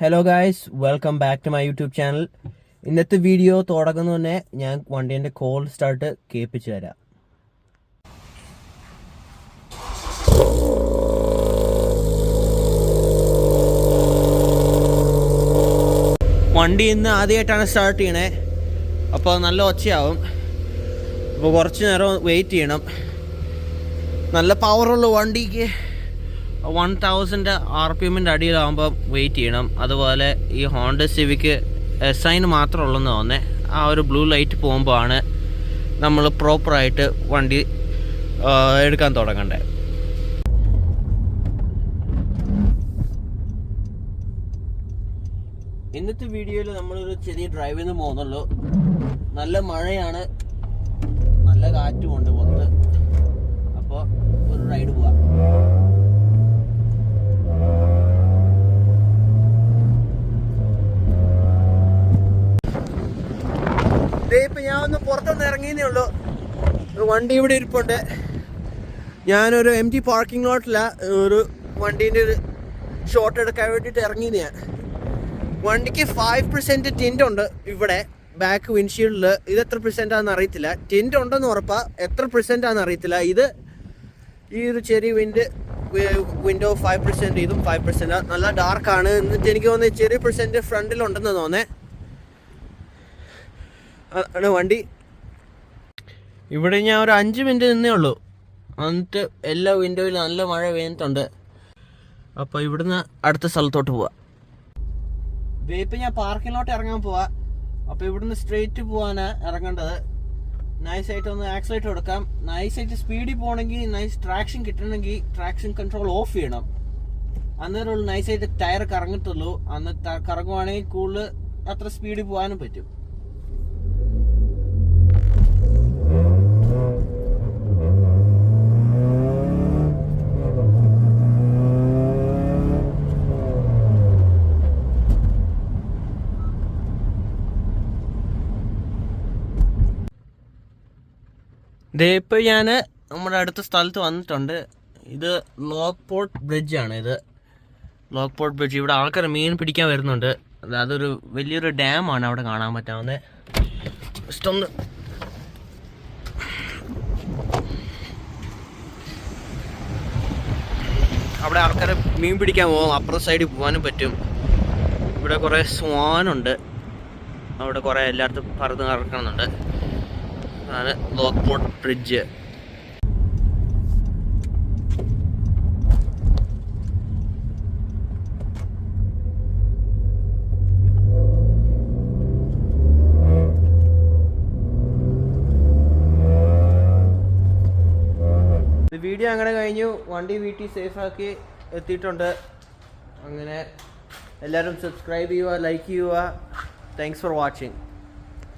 Hello guys, welcome back to my YouTube channel. ഇന്നത്തെ video തുടങ്ങുന്ന തന്നെ ഞാൻ വണ്ടീൻ്റെ കോൾ സ്റ്റാർട്ട് കേൾപ്പിച്ചു തരാം. വണ്ടി ഇന്ന് ആദ്യമായിട്ടാണ് സ്റ്റാർട്ട് ചെയ്യണേ, അപ്പോൾ നല്ല ഒച്ചയാവും. അപ്പോൾ കുറച്ച് നേരം വെയിറ്റ് ചെയ്യണം. നല്ല പവറുള്ള വണ്ടിക്ക് 1000 RPM അടിയിലാകുമ്പോൾ വെയിറ്റ് ചെയ്യണം. അതുപോലെ ഈ ഹോണ്ട സിവിക്ക് SI മാത്രമേ ഉള്ളെന്ന് തോന്നുന്നത്. ആ ഒരു ബ്ലൂ ലൈറ്റ് പോകുമ്പോൾ ആണ് നമ്മൾ പ്രോപ്പറായിട്ട് വണ്ടി എടുക്കാൻ തുടങ്ങണ്ടേ. ഇന്നത്തെ വീഡിയോയിൽ നമ്മളൊരു ചെറിയ ഡ്രൈവിൽ നിന്ന് പോകുന്നുള്ളൂ. നല്ല മഴയാണ്, നല്ല കാറ്റുമുണ്ട് പുറത്ത്. അപ്പോൾ ഒരു റൈഡ് പോവാം. ഇപ്പം ഞാൻ ഒന്ന് പുറത്തൊന്ന് ഇറങ്ങിയതേ ഉള്ളൂ. വണ്ടി ഇവിടെ ഇരിപ്പുണ്ട്. ഞാനൊരു MT പാർക്കിംഗ് ലോട്ടില ഒരു വണ്ടീൻ്റെ ഒരു ഷോട്ട് എടുക്കാൻ വേണ്ടിയിട്ട് ഇറങ്ങിയത്. ഞാൻ വണ്ടിക്ക് 5% ടിൻ്റ് ഉണ്ട് ഇവിടെ ബാക്ക് വിൻഷീൽഡിൽ. ഇത് എത്ര പെർസെൻറ്റാണെന്ന് അറിയത്തില്ല. ടിൻ്റ് ഉണ്ടെന്ന് ഉറപ്പാണ്, എത്ര പെർസെൻറ്റാണെന്ന് അറിയത്തില്ല. ഇത് ഈ ഒരു ചെറിയ വിൻഡോ 5%, ഇതും 5%. നല്ല ഡാർക്കാണ്. എന്നിട്ട് എനിക്ക് തോന്നുന്നത് ചെറിയ പെർസെൻറ്റ് ഫ്രണ്ടിലുണ്ടെന്ന് തോന്നേ ആണ് വണ്ടി. ഇവിടെ ഞാൻ ഒരു 5 മിനിറ്റ് നിന്നേ ഉള്ളൂ. എന്നിട്ട് എല്ലാ വിൻഡോയിലും നല്ല മഴ പെയ്യുന്നുണ്ട്. അപ്പോൾ ഇവിടുന്ന് അടുത്ത സ്ഥലത്തോട്ട് പോവാം. ഇപ്പം ഞാൻ പാർക്കിലോട്ട് ഇറങ്ങാൻ പോവാ. അപ്പോൾ ഇവിടുന്ന് സ്ട്രെയിറ്റ് പോവാനാണ് ഇറങ്ങേണ്ടത്. നൈസായിട്ട് ഒന്ന് ആക്സിലേറ്റർ കൊടുക്കാം. നൈസായിട്ട് സ്പീഡിൽ പോകണമെങ്കിൽ, നൈസ് ട്രാക്ഷൻ കിട്ടണമെങ്കിൽ ട്രാക്ഷൻ കൺട്രോൾ ഓഫ് ചെയ്യണം. അന്നേരമുള്ളൂ നൈസായിട്ട് ടയർ കറങ്ങത്തുള്ളൂ. അന്ന് കറങ്ങുവാണെങ്കിൽ കൂടുതൽ അത്ര സ്പീഡിൽ പോകാനും പറ്റും. ഇപ്പോൾ ഞാൻ നമ്മുടെ അടുത്ത സ്ഥലത്ത് വന്നിട്ടുണ്ട്. ഇത് ലോക്ക്പോർട്ട് ബ്രിഡ്ജാണ്. ഇത് ലോക്ക്പോർട്ട് ബ്രിഡ്ജ്. ഇവിടെ ആൾക്കാർ മീൻ പിടിക്കാൻ വരുന്നുണ്ട്. അതൊരു വലിയൊരു ഡാമാണ് അവിടെ കാണാൻ പറ്റാവുന്നത്. ജസ്റ്റ് ഒന്ന് അവിടെ ആൾക്കാർ മീൻ പിടിക്കാൻ പോകും. അപ്പുറത്തെ സൈഡിൽ പോകാനും പറ്റും. ഇവിടെ കുറേ സ്വാനുണ്ട്. അവിടെ കുറേ എല്ലായിടത്തും പറന്ന് കറക്കണമെന്നുണ്ട്. അതാണ് ലോക്ക്പോർട്ട് ബ്രിഡ്ജ്. വീഡിയോ അങ്ങനെ കഴിഞ്ഞു. വണ്ടി വീട്ടിൽ സേഫാക്കി എത്തിയിട്ടുണ്ട്. അങ്ങനെ എല്ലാവരും സബ്സ്ക്രൈബ് ചെയ്യുക, ലൈക്ക് ചെയ്യുക. Thanks for watching.